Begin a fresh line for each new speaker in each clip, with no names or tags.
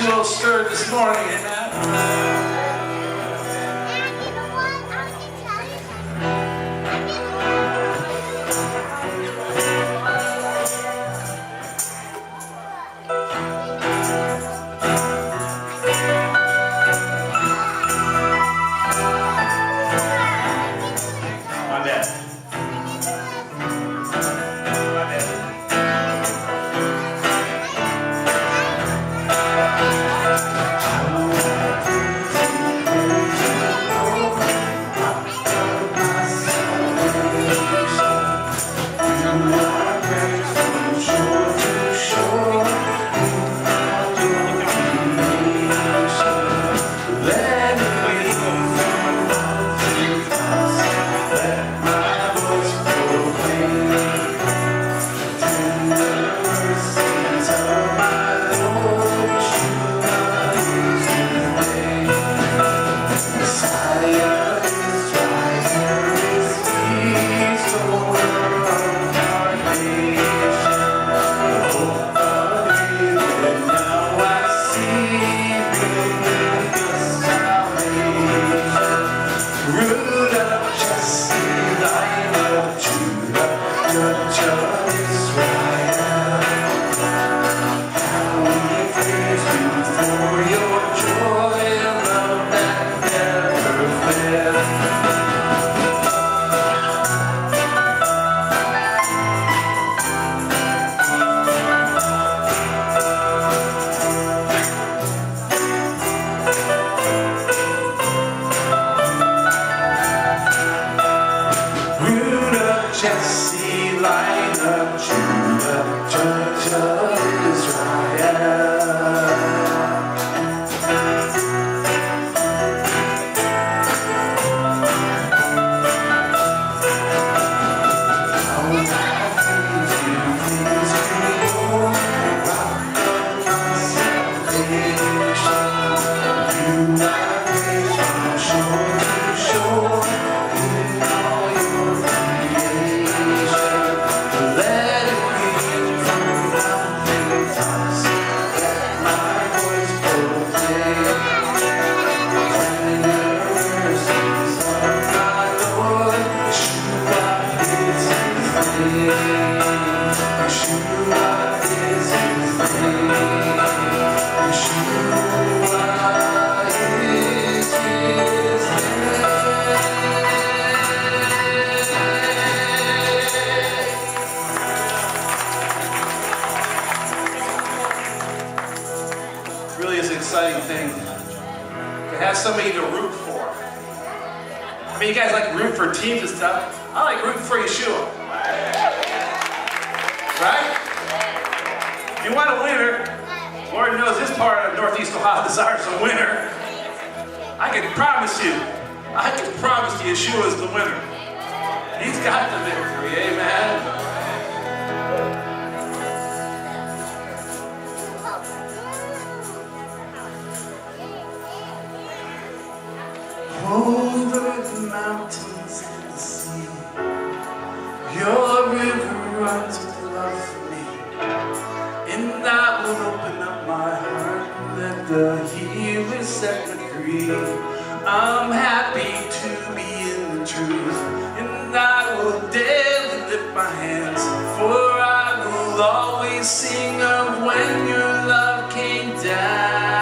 Yeshua stirred this morning. Amen. Jesse, Lion of Judah, Judge of Israel. Somebody to root for. I mean, you guys like root for teams and stuff. I like rooting for Yeshua. Right? If you want a winner, Lord knows this part of Northeast Ohio desires a winner. I can promise you Yeshua is the winner. He's got the victory. Amen. Over the mountains and the sea, your river runs with love for me, and I will open up my heart and let the healer set me free. I'm happy to be in the truth, and I will daily lift my hands, for I will always sing of when your love came down.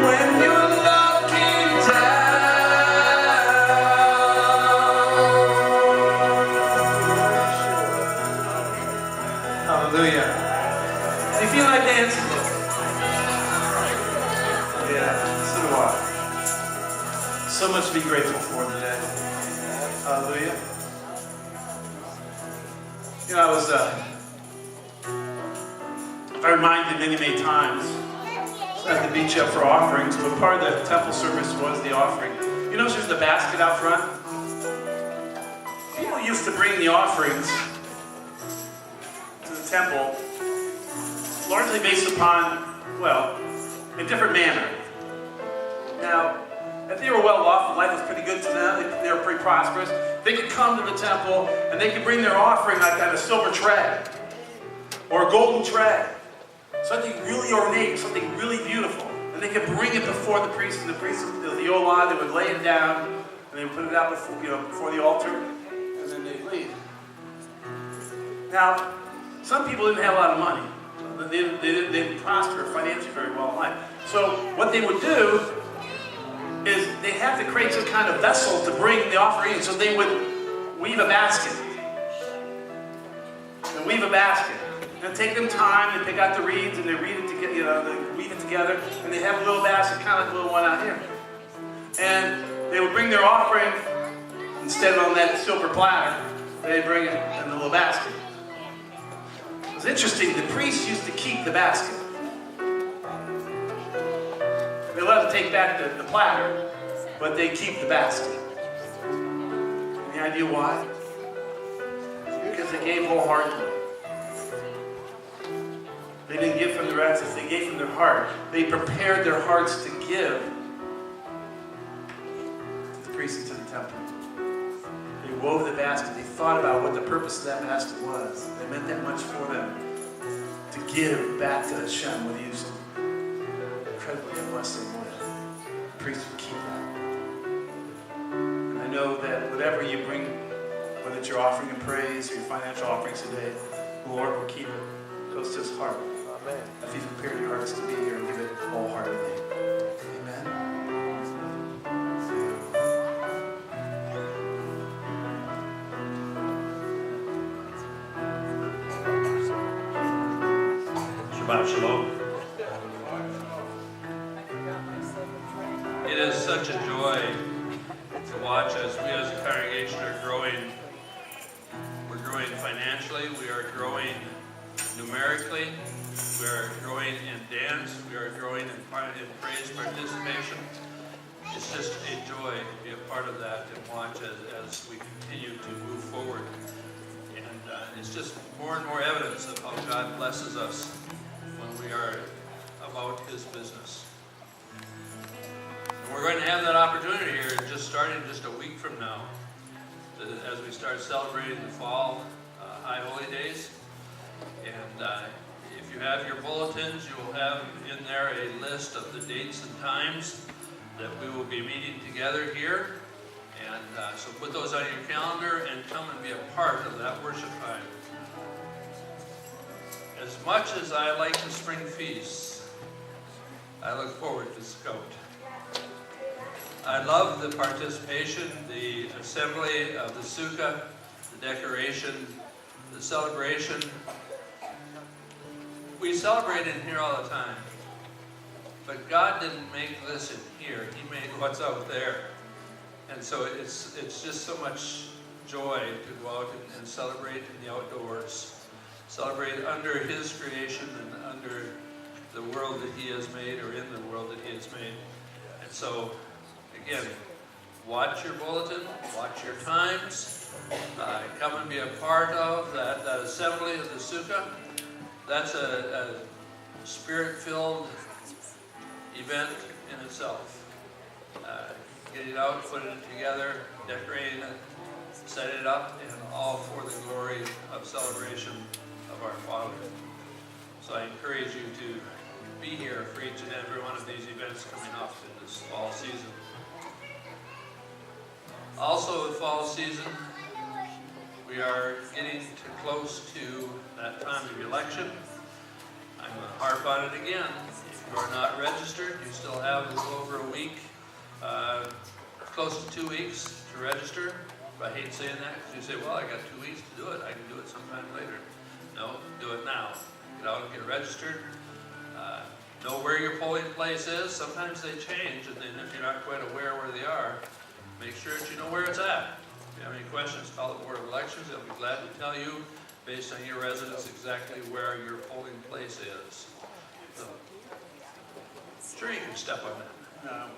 when you're looking down. Hallelujah. Do you feel like dancing? Yeah, so do I. So much to be grateful for today. Hallelujah. You know, I reminded many times, I had to beat you up for offerings, but part of the temple service was the offering. You notice there's the basket out front? People used to bring the offerings to the temple largely based upon, well, a different manner. Now, if they were well off, life was pretty good to them, they were pretty prosperous, they could come to the temple and they could bring their offering like on a silver tray or a golden tray. Something really ornate, something really beautiful. And they could bring it before the priest, and the priest, the Olah, they would lay it down, and they would put it out before, before the altar, and then they'd leave. Now, some people didn't have a lot of money. They didn't prosper financially very well in life. So what they would do is they have to create some kind of vessel to bring the offering in. So they would weave a basket. And weave a basket. And take them time, they pick out the reeds and they read it together, they weave it together, and they have a little basket, kind of like the little one out here. And they would bring their offering, instead of on that silver platter, they bring it in the little basket. It was interesting, the priests used to keep the basket. They let them take back the platter, but they keep the basket. Any idea why? Because they gave wholeheartedly. They didn't give from their assets, they gave from their heart. They prepared their hearts to give to the priests and to the temple. They wove the basket. They thought about what the purpose of that basket was. It meant that much for them to give back to Hashem with you. Incredibly a blessing with. The priests would keep that. And I know that whatever you bring, whether it's your offering of praise or your financial offerings today, the Lord will keep it close to His heart. Amen. If He's prepared your hearts to be here and give it wholeheartedly. Amen.
Shabbat Shalom. It is such a joy to watch as we as a congregation are growing. We're growing financially, we are growing numerically, we are growing in dance, we are growing in praise participation. It's just a joy to be a part of that and watch as we continue to move forward. And it's just more and more evidence of how God blesses us when we are about His business. And we're going to have that opportunity here just starting just a week from now as we start celebrating the fall High Holy Days. And if you have your bulletins, you will have in there a list of the dates and times that we will be meeting together here. And so put those on your calendar and come and be a part of that worship time. As much as I like the spring feasts, I look forward to Scout. I love the participation, the assembly of the sukkah, the decoration, the celebration. We celebrate in here all the time, but God didn't make this in here. He made what's out there. And so it's just so much joy to go out and celebrate in the outdoors. Celebrate under His creation and under the world that He has made, or in the world that He has made. And so, again, watch your bulletin, watch your times, come and be a part of that assembly of the sukkah. That's a spirit-filled event in itself. Getting it out, putting it together, decorating it, setting it up, and all for the glory of celebration of our Father. So I encourage you to be here for each and every one of these events coming up in this fall season. Also, the fall season, we are getting close to that time of election. I'm going to harp on it again. If who are not registered, you still have a little over a week, close to 2 weeks to register. I hate saying that because you say, well, I got 2 weeks to do it. I can do it sometime later. No, do it now. Get out and get registered. Know where your polling place is. Sometimes they change, and then if you're not quite aware where they are, make sure that you know where it's at. If you have any questions, call the Board of Elections. They'll be glad to tell you, based on your residence, exactly where your polling place is. So, sure, you can step on that.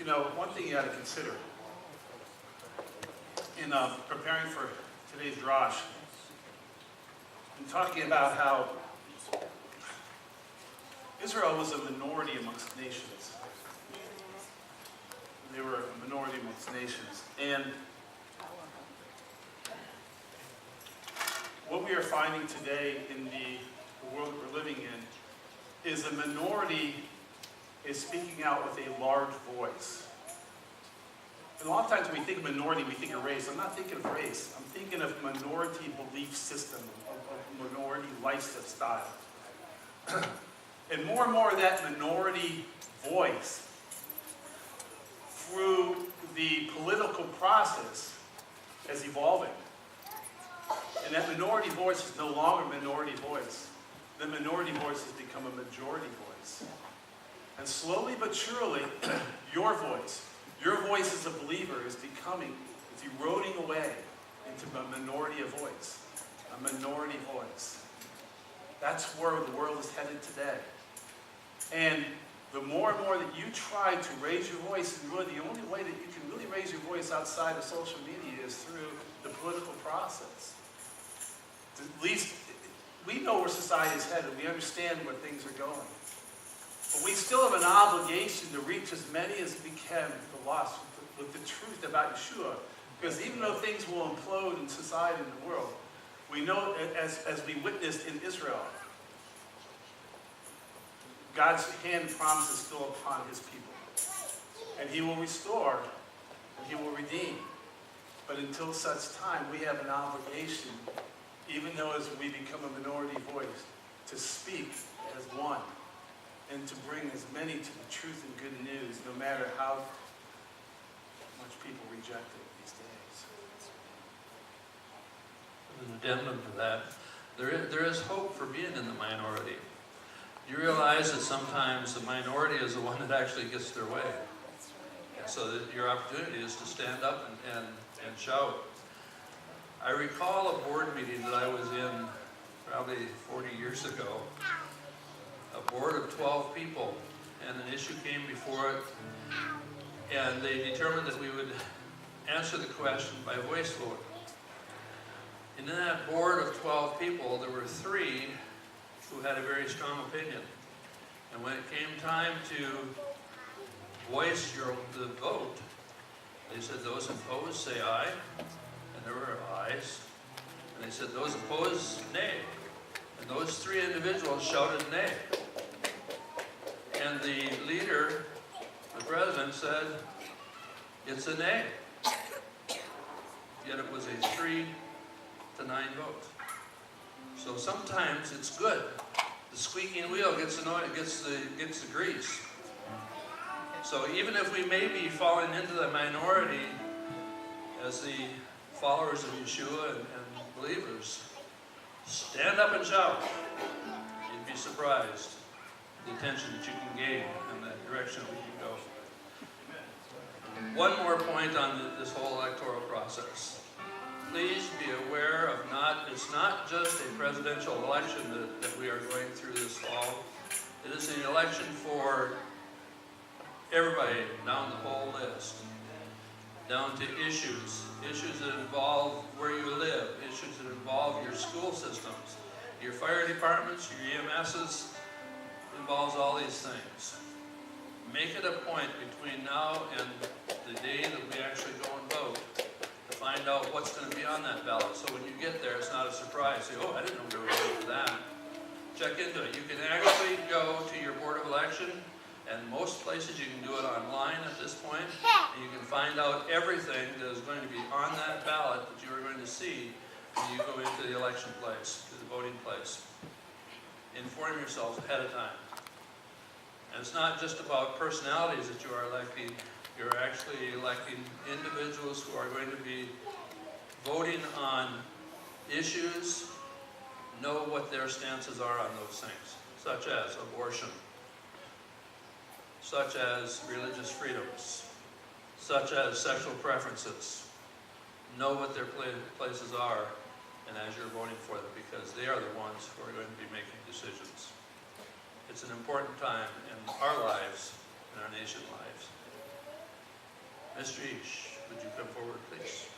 You know, one thing you got to consider in preparing for today's Drosh, I'm talking about how Israel was a minority amongst nations. They were a minority amongst nations. And what we are finding today in the world that we're living in is a minority is speaking out with a large voice. And a lot of times when we think of minority, we think of race. I'm not thinking of race. I'm thinking of minority belief system, of minority lifestyle. And more of that minority voice through the political process is evolving. And that minority voice is no longer a minority voice. The minority voice has become a majority voice. And slowly but surely, your voice as a believer is eroding away into a minority of voice. A minority voice. That's where the world is headed today. And the more and more that you try to raise your voice, and really the only way that you can really raise your voice outside of social media is through the political process. At least we know where society is headed. We understand where things are going. But we still have an obligation to reach as many as we can with the lost, with the truth about Yeshua. Because even though things will implode in society and the world, we know, as we witnessed in Israel, God's hand and promise is still upon his people. And he will restore, and he will redeem. But until such time, we have an obligation, even though as we become a minority voice, to speak as one and to bring as many to the truth and good news, no matter how much people reject it these days.
An addendum to that, there is hope for being in the minority. You realize that sometimes the minority is the one that actually gets their way. So that your opportunity is to stand up and shout. I recall a board meeting that I was in probably 40 years ago. A board of 12 people, and an issue came before it, and they determined that we would answer the question by voice vote. And in that board of 12 people, there were 3 who had a very strong opinion. And when it came time to voice the vote, they said, those opposed say aye, and there were ayes. And they said, those opposed, nay. And those 3 individuals shouted nay. And the leader, the president, said, it's a nay. Yet it was a 3-9 vote. So sometimes it's good. The squeaking wheel gets the grease. So even if we may be falling into the minority as the followers of Yeshua and believers, stand up and shout. You'd be surprised the attention that you can gain and the direction we can go. One more point on this whole electoral process. Please be aware of it's not just a presidential election that we are going through this fall. It is an election for everybody down the whole list, down to issues that involve where you live, issues that involve your school systems, your fire departments, your EMSs, involves all these things. Make it a point between now and the day that we actually go and vote to find out what's going to be on that ballot. So when you get there, it's not a surprise. Say, oh, I didn't know we were voting for that. Check into it. You can actually go to your Board of Election, and most places you can do it online at this point, and you can find out everything that is going to be on that ballot that you are going to see when you go into the election place, to the voting place. Inform yourselves ahead of time. And it's not just about personalities that you are electing, you're actually electing individuals who are going to be voting on issues, know what their stances are on those things, such as abortion, such as religious freedoms, such as sexual preferences. Know what their places are, and as you're voting for them, because they are the ones who are going to be making decisions. It's an important time in our lives, in our nation's lives. Mr. Ish, would you come forward, please?